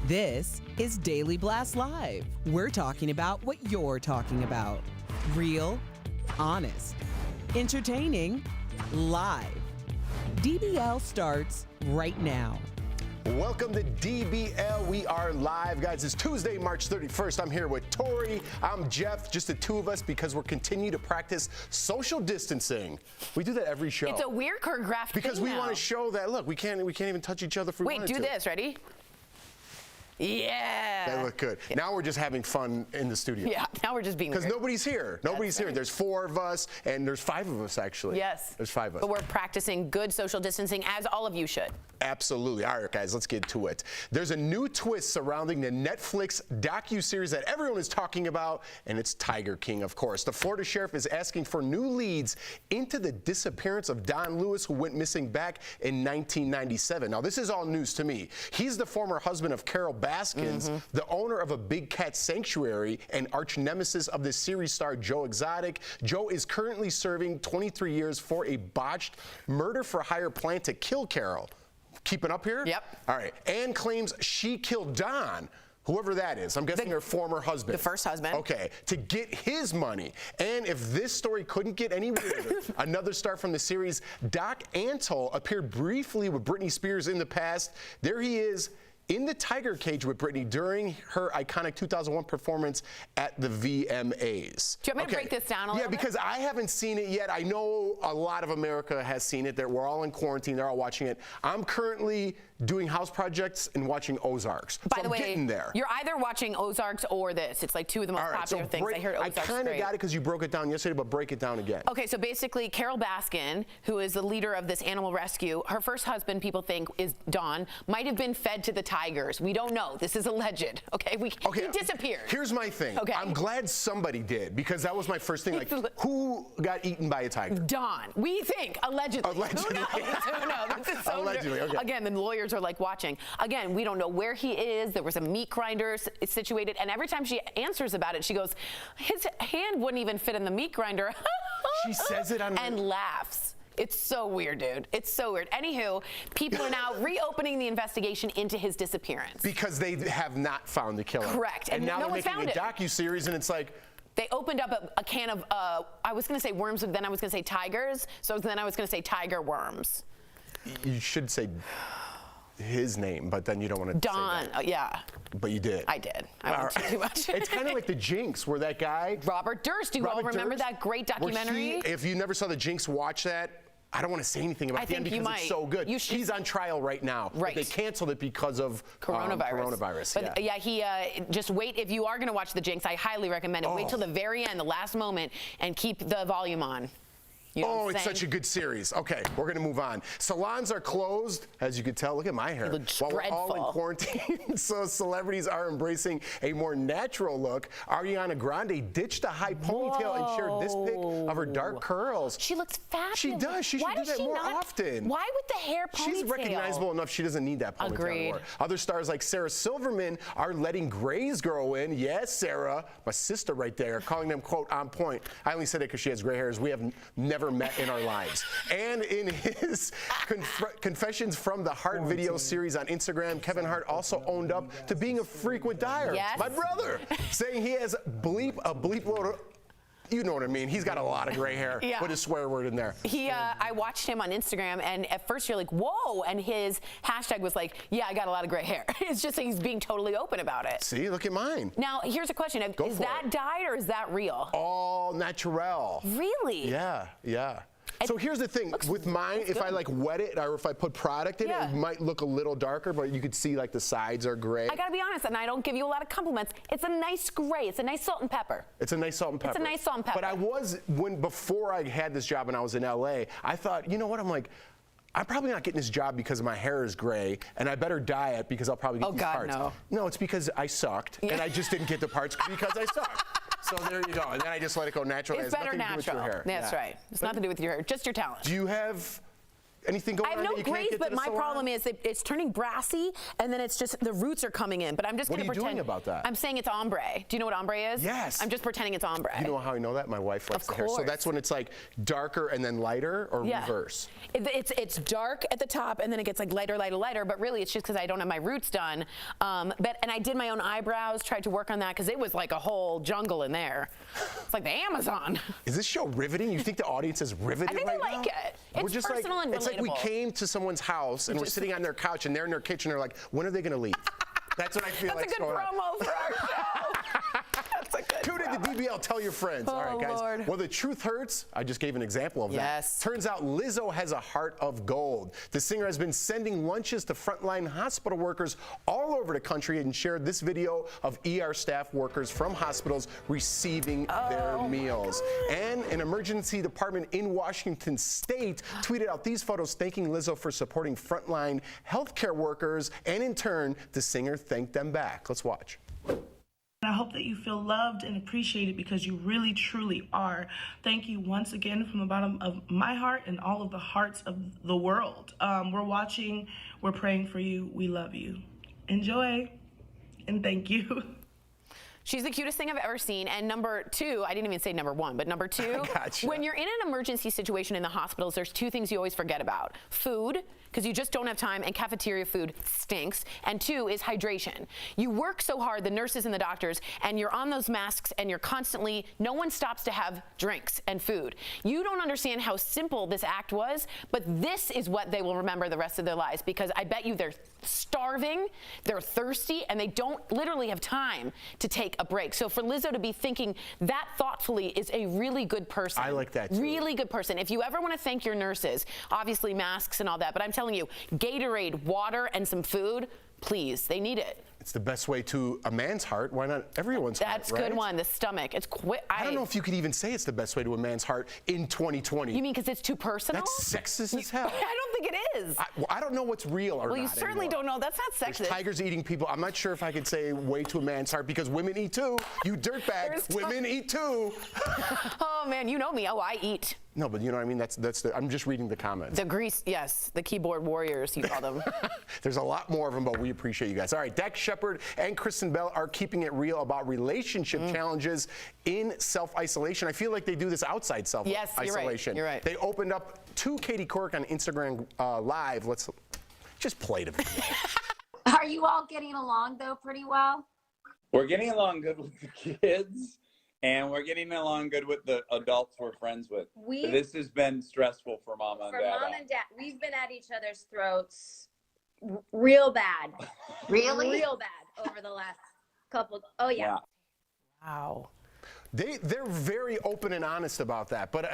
This is Daily Blast Live. We're talking about what you're talking about. Real, honest, entertaining, live. DBL starts right now. Welcome to DBL. We are live, guys. It's Tuesday, March 31st. I'm here with Tori. I'm Jeff, just the two of us because we're continuing to practice social distancing. We do that every show. It's a weird choreographed because thing we now. want to show that, look, we can't even touch each other if we Wait, wanted do to. this. Ready? Yeah. That looked good. Yeah. Now we're just having fun in the studio. Yeah, now we're just being weird. Because nobody's here. Nobody's here. Right. There's 4 of us, and there's 5 of us, actually. Yes. There's 5 of us. But we're practicing good social distancing, as all of you should. Absolutely. All right, guys, let's get to it. There's a new twist surrounding the Netflix docuseries that everyone is talking about, and it's Tiger King, of course. The Florida sheriff is asking for new leads into the disappearance of Don Lewis, who went missing back in 1997. Now, this is all news to me. He's the former husband of Carol Baskins, the owner of a big cat sanctuary and arch nemesis of the series star Joe Exotic. Joe is currently serving 23 years for a botched murder-for-hire plan to kill Carol. Keeping up here? Yep. All right. Anne claims she killed Don, whoever that is. I'm guessing her former husband. The first husband. Okay. To get his money. And if this story couldn't get any weirder, another star from the series, Doc Antle, appeared briefly with Britney Spears in the past. There he is, in the tiger cage with Britney during her iconic 2001 performance at the VMAs. Do you want me to break this down a little bit? Yeah, because I haven't seen it yet. I know a lot of America has seen it. We're all in quarantine. They're all watching it. I'm currently doing house projects and watching Ozarks. By the way, getting there. You're either watching Ozarks or this. It's like 2 of the most popular things. I heard Ozarks I kind of great. got it because you broke it down yesterday, but break it down again. Okay, so basically, Carol Baskin, who is the leader of this animal rescue, her first husband, people think, is Don, might have been fed to the tigers. We don't know. This is alleged. Okay, he disappeared. Here's my thing. Okay. I'm glad somebody did, because that was my first thing. Like, who got eaten by a tiger? Don. We think, allegedly. Allegedly. Who knows? Who knows? This is so allegedly. Okay. Again, the lawyers are like watching. Again, we don't know where he is. There was a meat grinder situated, and every time she answers about it, she goes, his hand wouldn't even fit in the meat grinder. She says it on and laughs. It's so weird, dude. It's so weird. Anywho, people are now reopening the investigation into his disappearance. Because they have not found the killer. Correct. And now no they're making a docuseries, and it's like, they opened up a can of, I was going to say worms, but then I was going to say tigers. So then I was going to say tiger worms. You should say his name, but then you don't want to Don, say that. Yeah. But you did. I did. I went too much. It's kind of like the Jinx, where that guy, Robert Durst. Do you all remember that great documentary? If you never saw the Jinx, watch that. I don't want to say anything about the end because it's so good. He's on trial right now. Right. But they canceled it because of coronavirus. But yeah, he just wait. If you are going to watch the Jinx, I highly recommend it. Wait till the very end, the last moment, and keep the volume on. You know it's such a good series. Okay, we're going to move on. Salons are closed, as you can tell. Look at my hair. It looks While dreadful. we're all in quarantine, so celebrities are embracing a more natural look. Ariana Grande ditched a high ponytail and shared this pic of her dark curls. She looks fabulous. She does. She should do that more often. Why with the hair ponytail? She's recognizable enough. She doesn't need that ponytail anymore. Other stars like Sarah Silverman are letting grays grow in. Yes, Sarah, my sister right there, calling them, quote, on point. I only said it because she has gray hairs. We have never met in our lives. And in his Confessions from the Heart video series on Instagram, Kevin Hart also owned up to being a frequent dyer. Yes. My brother, saying he has a bleep load. You know what I mean. He's got a lot of gray hair. Yeah. Put a swear word in there. I watched him on Instagram, and at first you're like, whoa, and his hashtag was like, yeah, I got a lot of gray hair. It's just like he's being totally open about it. See, look at mine. Now, here's a question. Is that dyed or is that real? All natural. Really? Yeah, yeah. So here's the thing, with mine, if I like wet it or if I put product in it, it might look a little darker, but you could see like the sides are gray. I gotta be honest, and I don't give you a lot of compliments. It's a nice gray. It's a nice salt and pepper. It's a nice salt and pepper. It's a nice salt and pepper. But before I had this job and I was in LA, I thought, you know what, I'm probably not getting this job because my hair is gray, and I better dye it because I'll probably get these parts. No. No, it's because I sucked, and I just didn't get the parts because I sucked. So there you go. And then I just let it go natural. It's better natural. That's right. It's nothing to do with your hair, just your talent. Do you have anything going I have on no that you can't grays, get to but the my salon? problem is that it's turning brassy, and then it's just the roots are coming in. But I'm just going to pretend. What are you doing about that? I'm saying it's ombre. Do you know what ombre is? Yes. I'm just pretending it's ombre. You know how I know that? My wife likes the hair. So that's when it's like darker and then lighter, or reverse? It's dark at the top, and then it gets like lighter, lighter, lighter. But really, it's just because I don't have my roots done. And I did my own eyebrows, tried to work on that because it was like a whole jungle in there. It's like the Amazon. Is this show riveting? You think the audience is riveted right now? I think they like it. It's just personal like, and relatable. It's like we came to someone's house and we're sitting on their couch and they're in their kitchen. They're like, when are they going to leave? That's what I feel like. That's a good promo for our show. That's a good Tune in to DBL. Tell your friends. All right, guys. Lord. Well, the truth hurts. I just gave an example of that. Yes. Turns out Lizzo has a heart of gold. The singer has been sending lunches to frontline hospital workers all over the country and shared this video of ER staff workers from hospitals receiving their meals. And an emergency department in Washington State tweeted out these photos thanking Lizzo for supporting frontline healthcare workers, and in turn, the singer thanked them back. Let's watch. I hope that you feel loved and appreciated because you really, truly are. Thank you once again from the bottom of my heart and all of the hearts of the world. We're watching, we're praying for you, we love you. Enjoy, and thank you. She's the cutest thing I've ever seen. And number two, I didn't even say number one, but number two, Gotcha. When you're in an emergency situation in the hospitals, there's two things you always forget about. Food, because you just don't have time, and cafeteria food stinks. And two is hydration. You work so hard, the nurses and the doctors, and you're on those masks and you're constantly, no one stops to have drinks and food. You don't understand how simple this act was, but this is what they will remember the rest of their lives, because I bet you they're starving, they're thirsty, and they don't literally have time to take a break. So for Lizzo to be thinking that thoughtfully is a really good person. I like that too. Really good person. If you ever want to thank your nurses, obviously masks and all that, but I'm telling you, Gatorade, water, and some food, please, they need it. It's the best way to a man's heart. Why not everyone's heart, That's a right? good one. The stomach. It's quick. I don't know if you could even say it's the best way to a man's heart in 2020. You mean because it's too personal? That's sexist as hell. I don't think it is. I don't know what's real or not. Well, you certainly anymore. don't know. That's not sexist. There's tigers eating people. I'm not sure if I could say way to a man's heart because women eat too. You dirtbag. Women eat too. Oh man, you know me. Oh, I eat. No, but you know what I mean? That's the, I'm just reading the comments. The grease, yes, the keyboard warriors, you call them. There's a lot more of them, but we appreciate you guys. All right, Dax Shepard and Kristen Bell are keeping it real about relationship challenges in self-isolation. I feel like they do this outside self-isolation. Yes, you're right. They opened up to Katie Couric on Instagram Live. Let's just play the video. Are you all getting along, though, pretty well? We're getting along good with the kids. And we're getting along good with the adults we're friends with. This has been stressful for Mama and Dad. For Mom and Dad, we've been at each other's throats real bad. Really? Real bad over the last couple. Oh, yeah. Wow. They're very open and honest about that, but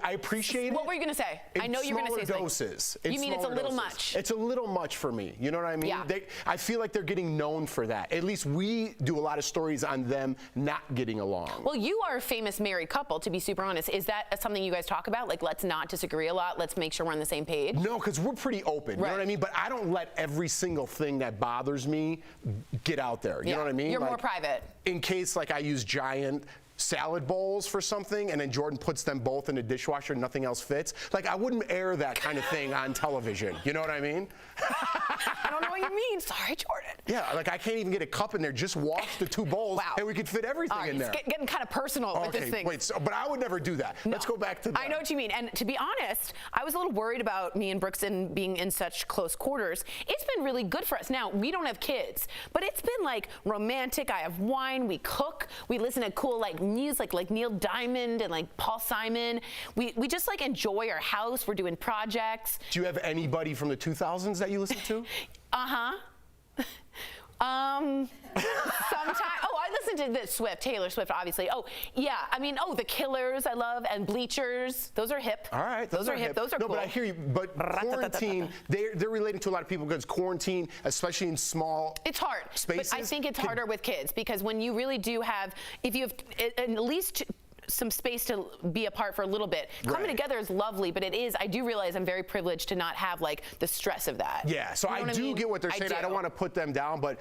I appreciate it. What were you going to say? I know you were going to say something. Doses. You mean it's a little much? It's a little much for me. You know what I mean? Yeah. I feel like they're getting known for that. At least we do a lot of stories on them not getting along. Well, you are a famous married couple, to be super honest. Is that something you guys talk about? Like, let's not disagree a lot. Let's make sure we're on the same page? No, because we're pretty open. You know what I mean? But I don't let every single thing that bothers me get out there. You know what I mean? You're like, more private. In case, like, I use giant salad bowls for something and then Jordan puts them both in the dishwasher and nothing else fits. Like, I wouldn't air that kind of thing on television. You know what I mean? I don't know what you mean. Sorry, Jordan. Yeah, like I can't even get a cup in there. Just wash the two bowls and we could fit everything in there. It's getting kind of personal with this thing. Wait, but I would never do that. No. Let's go back to that. I know what you mean. And to be honest, I was a little worried about me and Brookston being in such close quarters. It's been really good for us. Now, we don't have kids, but it's been like romantic. I have wine. We cook. We listen to cool like music like Neil Diamond and like Paul Simon. We just like enjoy our house. We're doing projects. Do you have anybody from the 2000s that you listen to? Sometimes. Oh, I listen to Taylor Swift, obviously. Oh, yeah. I mean, The Killers, I love, and Bleachers. Those are hip. All right, those are hip. Those are cool. No, but I hear you. But quarantine, they're relating to a lot of people because quarantine, especially in small. It's hard. Spaces. But I think it's harder with kids because when you really do have, if you have at least some space to be apart for a little bit. Coming together is lovely, but I do realize I'm very privileged to not have like the stress of that. Yeah, so I do get what they're saying. I don't want to put them down, but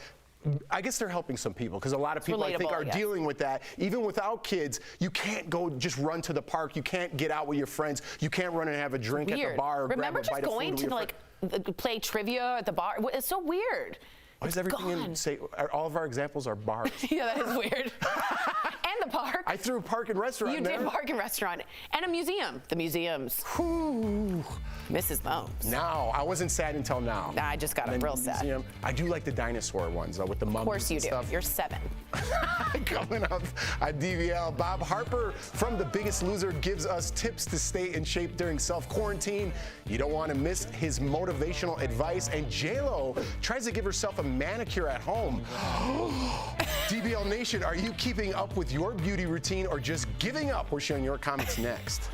I guess they're helping some people because a lot of people I think are dealing with that. Even without kids, you can't go just run to the park. You can't get out with your friends. You can't run and have a drink at the bar. Or Remember grab a just bite of going food to like play trivia at the bar? It's so weird. Why is everything in say all of our examples are bars? Yeah, that is weird. And the park. I threw a park and restaurant. You did park and restaurant and a museum. The museums. Whew. Misses those. Now, I wasn't sad until now. Nah, I just got real sad. I do like the dinosaur ones with the mummies. Of course you do. Stuff. You're 7. Coming up at DVL, Bob Harper from The Biggest Loser gives us tips to stay in shape during self-quarantine. You don't want to miss his motivational advice. And J-Lo tries to give herself a manicure at home. DBL Nation, are you keeping up with your beauty routine or just giving up? We're sharing your comments next.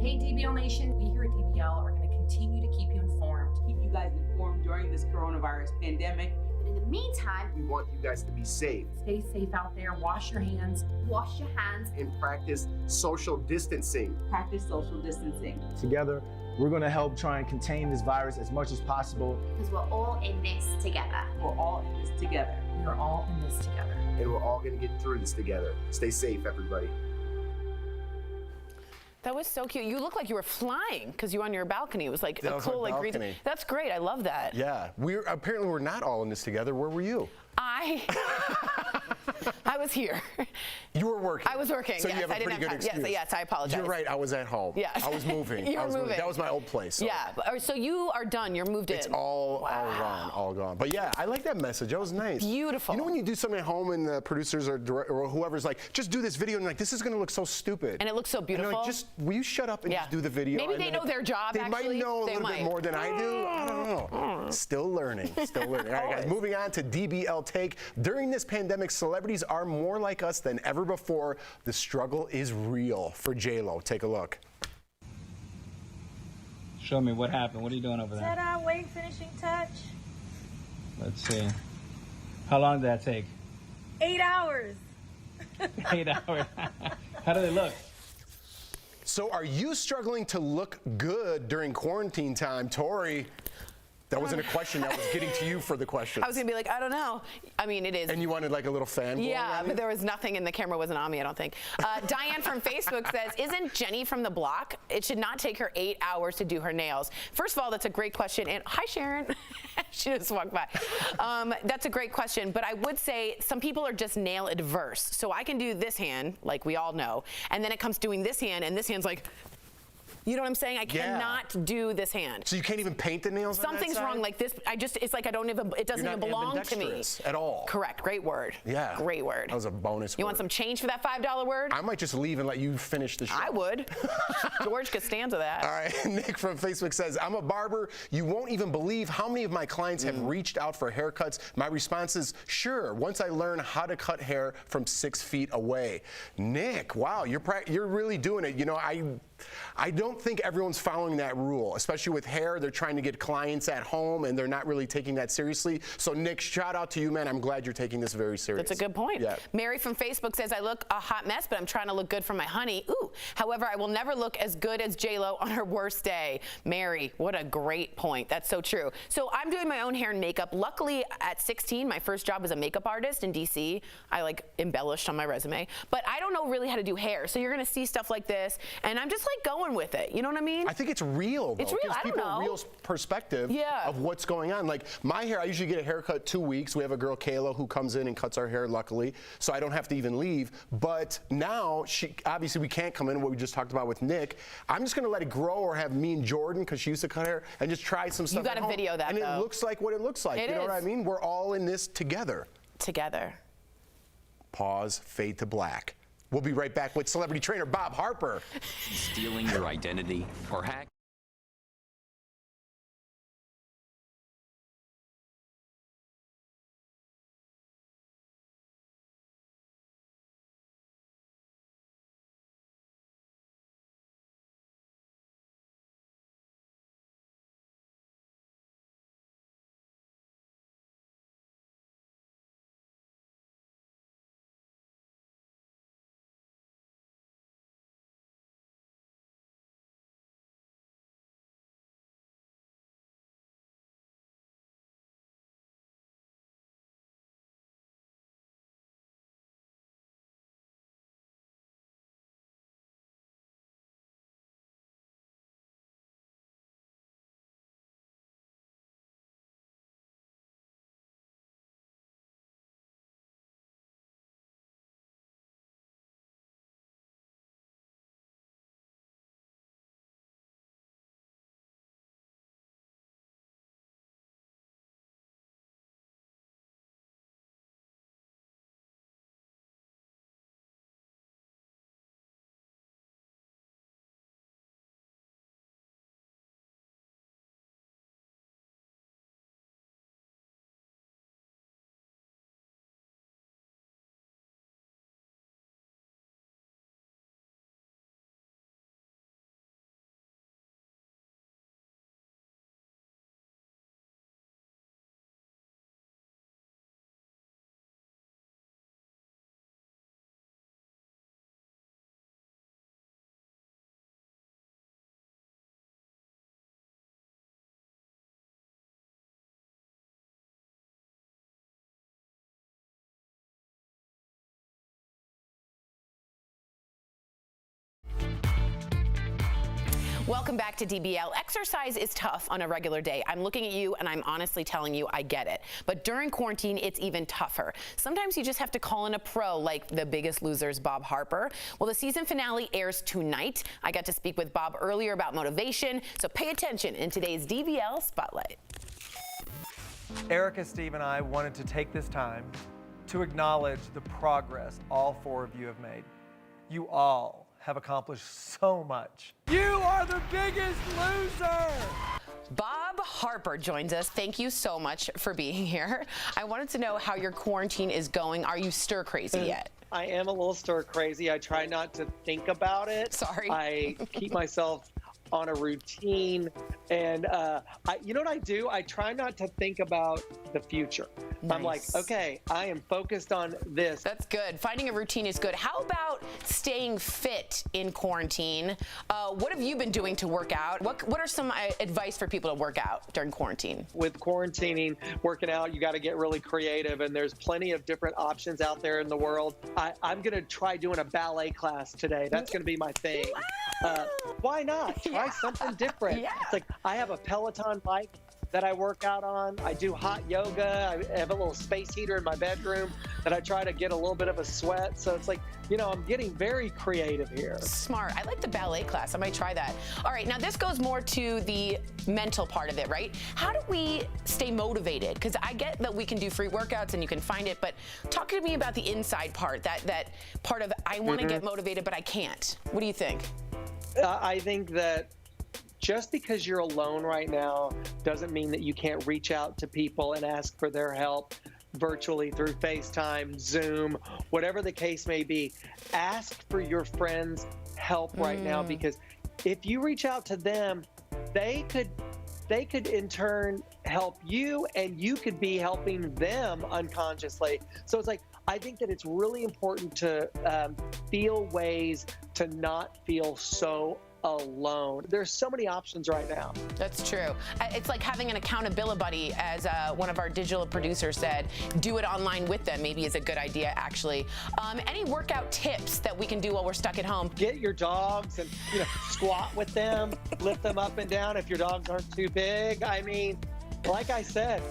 Hey DBL Nation, we here at DBL are going to continue to keep you informed. Keep you guys informed during this coronavirus pandemic. But in the meantime, We want you guys to be safe Stay safe out there, wash your hands, wash your hands. and practice social distancing. Practice social distancing. Together, we're going to help try and contain this virus as much as possible. Because we're all in this together. We're all in this together. we are all in this together. And we're all going to get through this together. Stay safe, everybody. That was so cute. You look like you were flying because you were on your balcony. It was like That a was cool my like greeting. balcony. That's great. I love that. Yeah, apparently we're not all in this together. Where were you? I was here. You were working. I was working. So yes, you have a I didn't pretty good have time. excuse. Yes, I apologize. You're right. I was at home. Yes. I was moving. You I were was moving. That was my old place. So Yeah. So you are done. You're moved in. It's all gone, all gone. But yeah, I like that message. That was nice. Beautiful. You know when you do something at home and the producers or whoever's like, just do this video, and like, this is going to look so stupid. And it looks so beautiful. And like, just will you shut up and just do the video? Maybe And they then know their job. They actually. might know a They little bit more than I do. I don't know. Still learning. Still learning. All right, guys. Moving on to DBL Take. During this pandemic, celebrities are more like us than ever before. The struggle is real for J-Lo. Take a look. Show me what happened. What are you doing over there? Ta-da, wait, finishing touch. Let's see. How long did that take? 8 hours. 8 hours. How do they look? So are you struggling to look good during quarantine time, Tori? That wasn't a question. That was getting to you for the question. I was going to be like, I don't know. I mean, it is. And you wanted like a little fan blowing Yeah, on but you? there was nothing, and the camera wasn't on me, I don't think. Diane from Facebook says, isn't Jenny from the block? It should not take her 8 hours to do her nails. First of all, that's a great question. And hi, Sharon. She just walked by. That's a great question. But I would say some people are just nail adverse. So I can do this hand, like we all know, and then it comes doing this hand, and this hand's like, you know what I'm saying? I cannot do this hand. So you can't even paint the nails on that Something's side? wrong. Like this, it's like I don't even, it doesn't even belong to me. At all. Correct. Great word. Yeah. Great word. That was a bonus You want some change for that $5 word? I might just leave and let you finish the show. I would. George Costanza that. All right, Nick from Facebook says, I'm a barber. You won't even believe how many of my clients have reached out for haircuts. My response is, sure, once I learn how to cut hair from 6 feet away. Nick, wow, you're really doing it. You know, I don't think everyone's following that rule, especially with hair. They're trying to get clients at home, and they're not really taking that seriously. So, Nick, shout out to you, man. I'm glad you're taking this very serious. That's a good point. Yeah. Mary from Facebook says, I look a hot mess, but I'm trying to look good for my honey. Ooh. However, I will never look as good as J-Lo on her worst day. Mary, what a great point. That's so true. So I'm doing my own hair and makeup. Luckily, at 16, my first job was a makeup artist in D.C. I like embellished on my resume, but I don't know really how to do hair. So you're going to see stuff like this, and I'm just like going with it. You know what I mean? I think it's real, though. It's real. Gives I don't people know. a real perspective of what's going on. Like my hair, I usually get a haircut 2 weeks. We have a girl, Kayla, who comes in and cuts our hair, luckily, so I don't have to even leave. But now, obviously we can't come in, what we just talked about with Nick. I'm just going to let it grow, or have me and Jordan, because she used to cut hair, and just try some stuff. You got to video that, and though. it looks like what it looks like. It you know is. what I mean? We're all in this together. Together. Pause, fade to black. We'll be right back with celebrity trainer Bob Harper. Stealing your identity or hack. Welcome back to DBL. Exercise is tough on a regular day. I'm looking at you and I'm honestly telling you I get it. But during quarantine, it's even tougher. Sometimes you just have to call in a pro like The Biggest Loser's Bob Harper. Well, the season finale airs tonight. I got to speak with Bob earlier about motivation, so pay attention in today's DVL Spotlight. Erica, Steve, and I wanted to take this time to acknowledge the progress all 4 of you have made. You all have accomplished so much. You are the biggest loser! Bob Harper joins us. Thank you so much for being here. I wanted to know how your quarantine is going. Are you stir crazy yet? I am a little stir crazy. I try not to think about it. Sorry. I keep myself on a routine. And you know what I do? I try not to think about the future. I'm like, okay, I am focused on this. That's good. Finding a routine is good. How about staying fit in quarantine? What have you been doing to work out? What are some advice for people to work out during quarantine? With quarantining, working out, you got to get really creative, and there's plenty of different options out there in the world. I'm going to try doing a ballet class today. That's going to be my thing. Wow. Why not? Try something different. Yeah. It's like I have a Peloton bike that I work out on. I do hot yoga. I have a little space heater in my bedroom that I try to get a little bit of a sweat. So it's like, you know, I'm getting very creative here. Smart. I like the ballet class. I might try that. All right, now this goes more to the mental part of it, right? How do we stay motivated? Because I get that we can do free workouts and you can find it, but talk to me about the inside part, that part of I want to get motivated, but I can't. What do you think? I think that just because you're alone right now doesn't mean that you can't reach out to people and ask for their help virtually through FaceTime, Zoom, whatever the case may be. Ask for your friends' help right now, because if you reach out to them, they could in turn help you, and you could be helping them unconsciously. So it's like, I think that it's really important to feel ways to not feel so alone. There's so many options right now. That's true. It's like having an accountability buddy, as one of our digital producers said. Do it online with them maybe is a good idea, actually. Any workout tips that we can do while we're stuck at home? Get your dogs and, you know, squat with them, lift them up and down if your dogs aren't too big. I mean, like I said,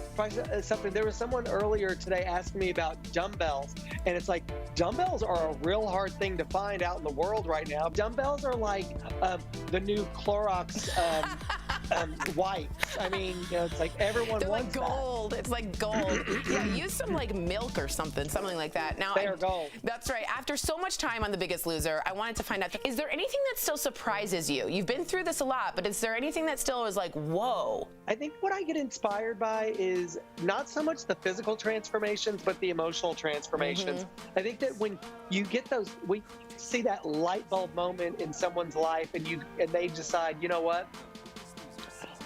there was someone earlier today asking me about dumbbells, and it's like, dumbbells are a real hard thing to find out in the world right now. Dumbbells are like the new Clorox wipes. I mean, you know, it's like everyone They're wants like gold. that. It's like gold. Yeah, use some like milk or something like that. Now, they are gold. That's right. After so much time on The Biggest Loser, I wanted to find out, is there anything that still surprises you? You've been through this a lot, but is there anything that still is like, whoa? I think what I get inspired by is not so much the physical transformations, but the emotional transformations. I think that when you get those, we see that light bulb moment in someone's life, and they decide, you know what?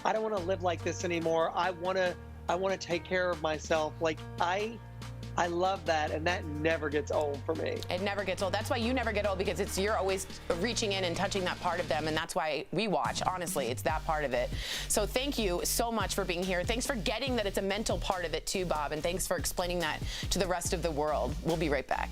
I don't want to live like this anymore. I want to take care of myself. Like I love that, and that never gets old for me. It never gets old. That's why you never get old, because you're always reaching in and touching that part of them, and that's why we watch. Honestly, it's that part of it. So thank you so much for being here. Thanks for getting that it's a mental part of it too, Bob, and thanks for explaining that to the rest of the world. We'll be right back.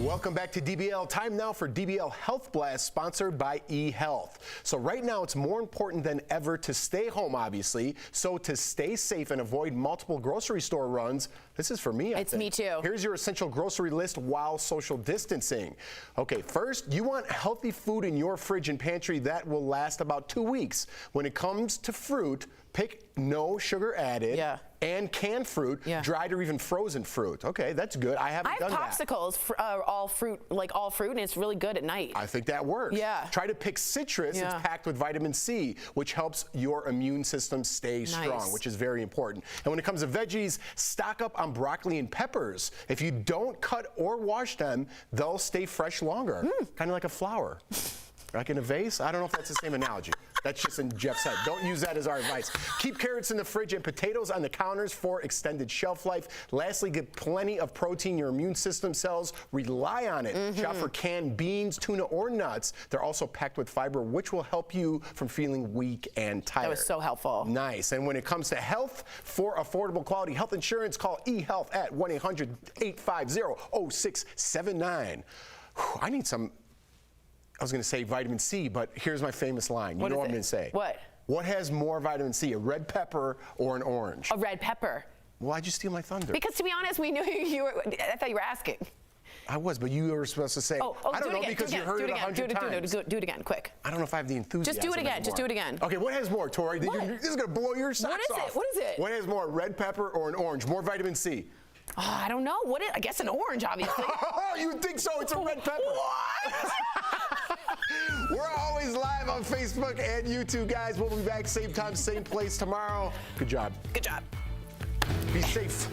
Welcome back to DBL. Time now for DBL Health Blast, sponsored by eHealth. So right now, it's more important than ever to stay home, obviously. So to stay safe and avoid multiple grocery store runs, this is for me, I think. It's me too. Here's your essential grocery list while social distancing. Okay, first, you want healthy food in your fridge and pantry that will last about 2 weeks. When it comes to fruit, pick no sugar added. Yeah. And canned fruit, dried or even frozen fruit. Okay, that's good. I haven't done that. I have popsicles, all fruit, and it's really good at night. I think that works. Yeah. Try to pick citrus. It's packed with vitamin C, which helps your immune system stay strong, which is very important. And when it comes to veggies, stock up on broccoli and peppers. If you don't cut or wash them, they'll stay fresh longer. Kind of like a flower. Like in a vase? I don't know if that's the same analogy. That's just in Jeff's head. Don't use that as our advice. Keep carrots in the fridge and potatoes on the counters for extended shelf life. Lastly, get plenty of protein. Your immune system cells rely on it. Shop for canned beans, tuna, or nuts. They're also packed with fiber, which will help you from feeling weak and tired. That was so helpful. Nice. And when it comes to health, for affordable quality health insurance, call eHealth at 1-800-850-0679. I need some... I was going to say vitamin C, but here's my famous line. You know what I'm going to say. What? What has more vitamin C, a red pepper or an orange? A red pepper. Why'd you steal my thunder? Because to be honest, we knew you were, I thought you were asking. I was, but you were supposed to say, I don't know, because you heard it 100 times. Do it again, quick. I don't know if I have the enthusiasm. Just do it again, just do it again. Okay, what has more, Tori? This is going to blow your socks off. What is it? What has more, red pepper or an orange? More vitamin C? Oh, I don't know. I guess an orange, obviously. You think so? It's a red pepper. What? We're always live on Facebook and YouTube, guys. We'll be back same time, same place tomorrow. Good job. Good job. Be safe.